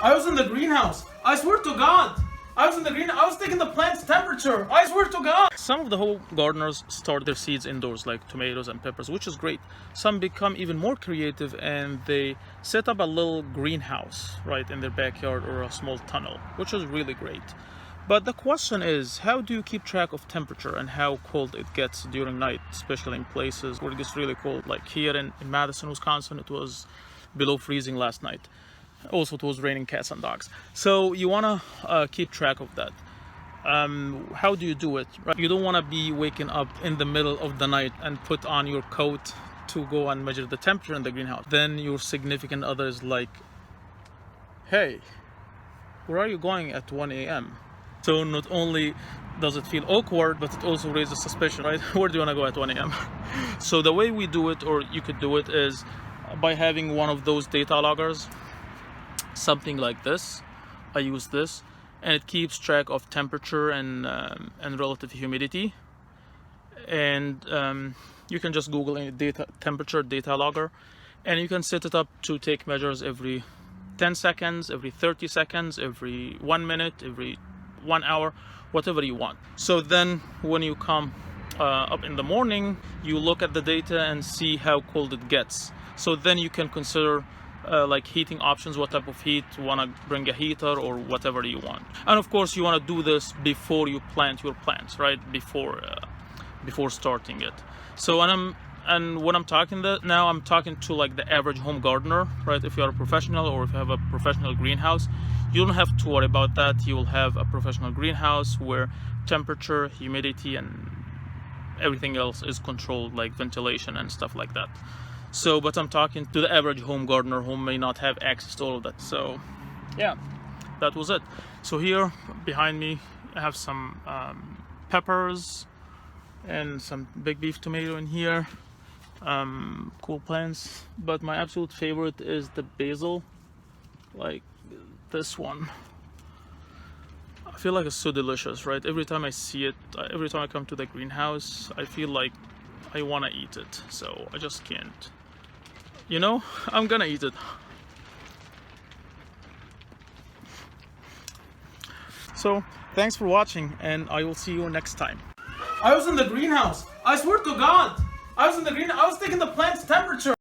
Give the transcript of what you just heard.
I was in the greenhouse. I swear to God. I was taking the plant's temperature. I swear to God. Some of the home gardeners store their seeds indoors, like tomatoes and peppers, which is great. Some become even more creative and they set up a little greenhouse right in their backyard or a small tunnel, which is really great. But the question is, how do you keep track of temperature and how cold it gets during night, especially in places where it gets really cold? Like here in Madison, Wisconsin, it was below freezing last night. Also, it was raining cats and dogs. So you want to keep track of that. How do you do it? Right? You don't want to be waking up in the middle of the night and put on your coat to go and measure the temperature in the greenhouse. Then your significant other is like, hey, where are you going at 1 a.m.? So not only does it feel awkward, but it also raises suspicion, right? Where do you want to go at 1 a.m.? So the way we do it, or you could do it, is by having one of those data loggers, something like this. I use this, and it keeps track of temperature and relative humidity. And you can just Google any temperature data logger, and you can set it up to take measures every 10 seconds, every 30 seconds, every 1 minute, every 1 hour, whatever you want. So then when you come up in the morning, you look at the data and see how cold it gets. So then you can consider like heating options, what type of heat, want to bring a heater or whatever you want. And of course you want to do this before you plant your plants, right? Before starting it. So when I'm talking that now, I'm talking to like the average home gardener, right? If you are a professional or if you have a professional greenhouse, you don't have to worry about that. You will have a professional greenhouse where temperature, humidity, and everything else is controlled, like ventilation and stuff like that. So, but I'm talking to the average home gardener who may not have access to all of that. So, yeah, that was it. So here behind me, I have some peppers and some big beef tomato in here. Cool plants. But my absolute favorite is the basil, like this one. I feel like it's so delicious, right? Every time I see it, every time I come to the greenhouse, I feel like I want to eat it. So I just can't. You know, I'm gonna eat it. So, thanks for watching, and I will see you next time. I was in the greenhouse. I swear to God. I was taking the plant's temperature.